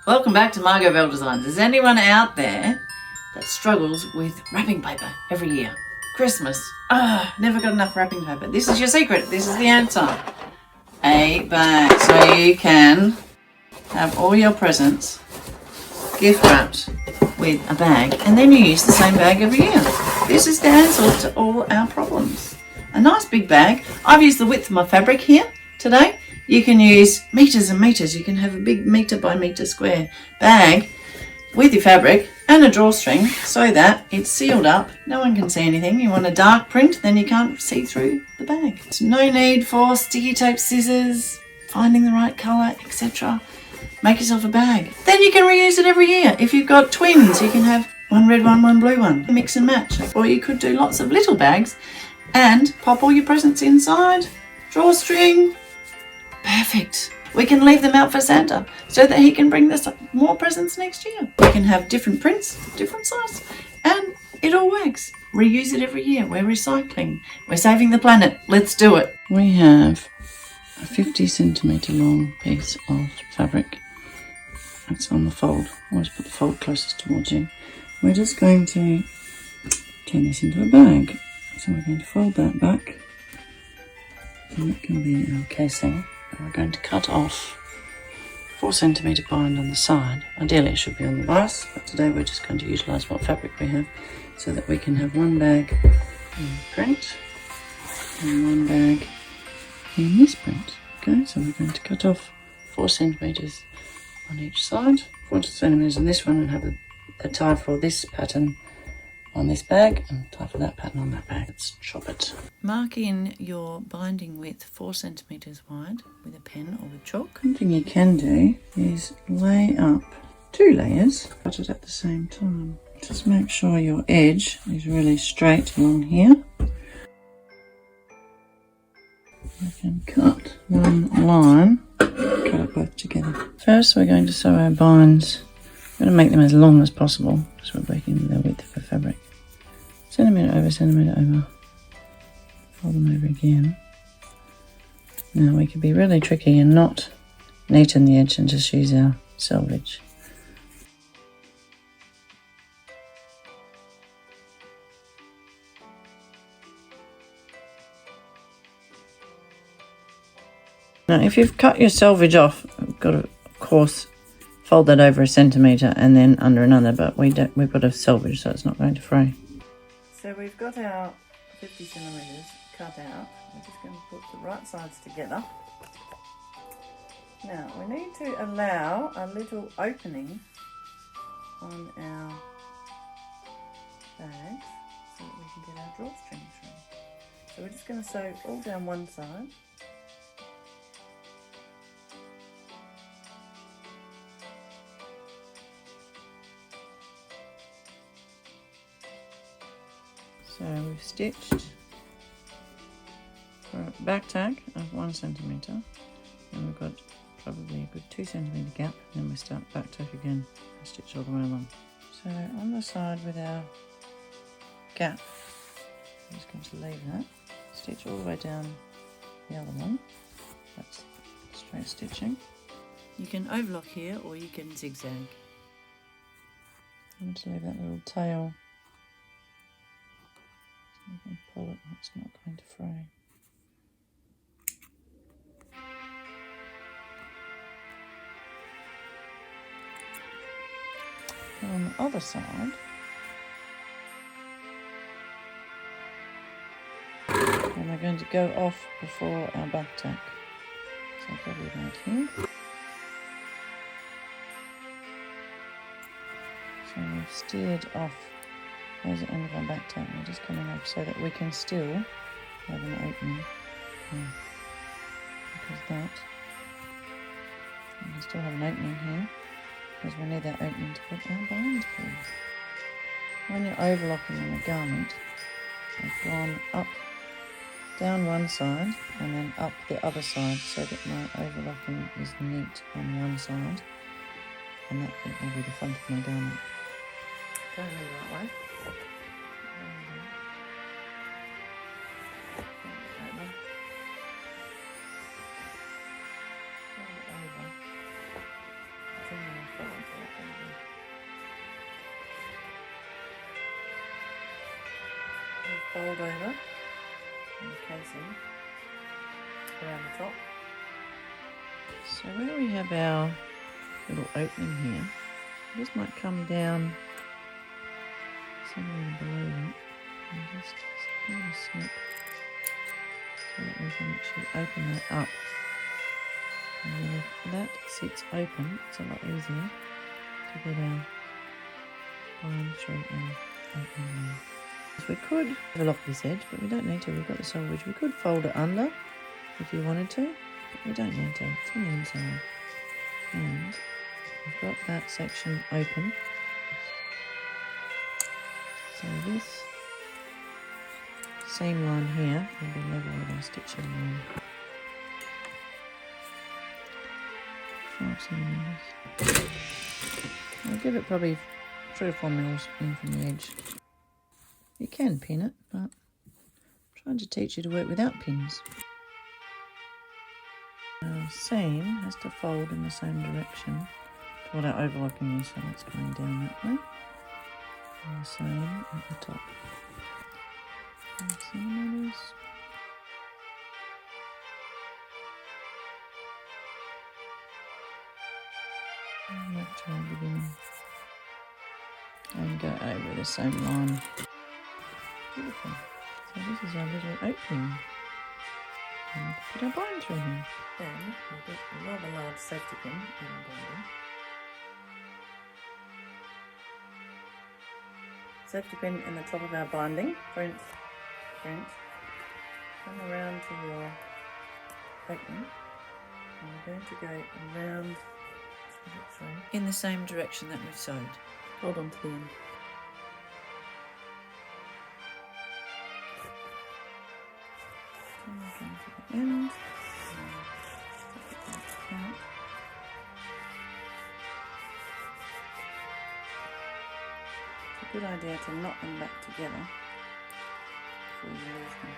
Welcome back to Margot Bell Designs. Is anyone out there that struggles with wrapping paper every year? Christmas. Never got enough wrapping paper. This is your secret. This is the answer. A bag. So you can have all your presents gift wrapped with a bag, and then you use the same bag every year. This is the answer to all our problems. A nice big bag. I've used the width of my fabric here today. You can use meters and meters. You can have a big meter by meter square bag with your fabric and a drawstring so that it's sealed up. No one can see anything. You want a dark print, then you can't see through the bag. There's no need for sticky tape, scissors, finding the right colour, etc. Make yourself a bag. Then you can reuse it every year. If you've got twins, you can have one red one, one blue one. Mix and match. Or you could do lots of little bags and pop all your presents inside. Drawstring. Perfect. We can leave them out for Santa so that he can bring us more presents next year. We can have different prints, different size, and it all works. Reuse it every year. We're recycling. We're saving the planet. Let's do it. We have a 50 centimetre long piece of fabric. That's on the fold. Always put the fold closest towards you. We're just going to turn this into a bag. So we're going to fold that back. And that can be our casing. And we're going to cut off 4 centimetre bind on the side. Ideally it should be on the bias, but today we're just going to utilise what fabric we have so that we can have one bag in print and one bag in this print. Okay, so we're going to cut off 4 centimetres on each side, 4 centimetres on this one, and have a tie for this pattern on this bag and tie for that pattern on that bag. Let's chop it. Mark in your binding width 4 centimetres wide with a pen or with chalk. One thing you can do is lay up 2 layers, cut it at the same time. Just make sure your edge is really straight along here. You can cut one line, cut it both together. First we're going to sew our binds. We're going to make them as long as possible because we're breaking the width of the fabric. Centimetre over, fold them over again. Now we could be really tricky and not neaten the edge and just use our selvage. Now if you've cut your selvage off, you've got to, of course, fold that over 1 centimetre and then under another, but we've got a selvage so it's not going to fray. So we've got our 50 centimetres cut out. We're just going to put the right sides together. Now we need to allow a little opening on our bags so that we can get our drawstring through. So we're just going to sew all down one side. So we've stitched for a back tag of 1 centimetre, and we've got probably a good 2 centimetre gap, and then we start back tack again and stitch all the way along. So on the side with our gap, I'm just going to leave that, stitch all the way down the other one. That's straight stitching. You can overlock here or you can zigzag. I'm just leave that little tail. You can pull it, it's not going to fray. And on the other side, and we're going to go off before our back tack. So probably about here. So we've steered off. There's the end of our back tack. We're just coming up so that we can still have an opening. Because that, we can still have an opening here because we need that opening to put our bind through. When you're overlocking on a garment, I've gone up, down one side and then up the other side so that my overlocking is neat on one side, and that will be the front of my garment. Don't leave it that way. Over. fold over and the casing around the top. So where we have our little opening here, this might come down somewhere below that and just give it a snip so that we can actually open that up. And then if that sits open, it's a lot easier to get our line through our opening there. So we could lock this edge, but we don't need to. We've got the sole edge. We could fold it under if you wanted to, but we don't need to. It's on the inside. And we've got that section open. So this seam line here will be level with our stitching line. 5 centimetres. I'll give it probably 3 or 4 mils in from the edge. You can pin it, but I'm trying to teach you to work without pins. Our seam has to fold in the same direction to what our overlocking is, so that's going down that way. And the same at the top. 5 centimetres. And back to our beginning. And go over the same line. Beautiful. So this is our little opening. And put our bind through here. Then we'll get a rather large safety pin in the binding. Safety pin in the top of our binding. Print. Come around to your opening. And we're going to go around in the same direction that we've sewed. Hold on to the end. And we're going to the end. It's a good idea to knot them back together before you lose them.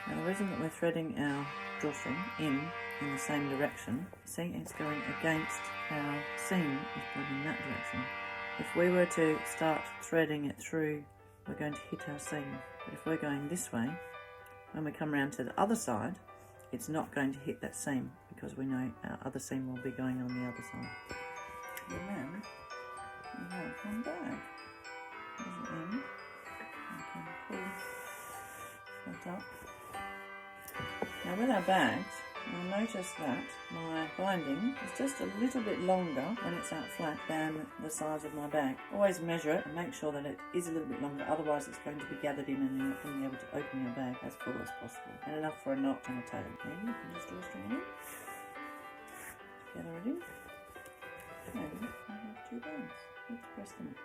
Now the reason that we're threading our drawstring in the same direction, see, it's going against our seam is pointing in that direction. If we were to start threading it through, we're going to hit our seam. But if we're going this way, when we come around to the other side, it's not going to hit that seam because we know our other seam will be going on the other side. And then we have one bag. There's the end. You can pull that up. Now with our bags, you'll notice that my binding is just a little bit longer when it's out flat than the size of my bag. Always measure it and make sure that it is a little bit longer, otherwise it's going to be gathered in and you're not going to be able to open your bag as full as possible. And enough for a knot and a tail. Okay, you can just drawstring it in, gather it in, and I have 2 bags. Let's press them in.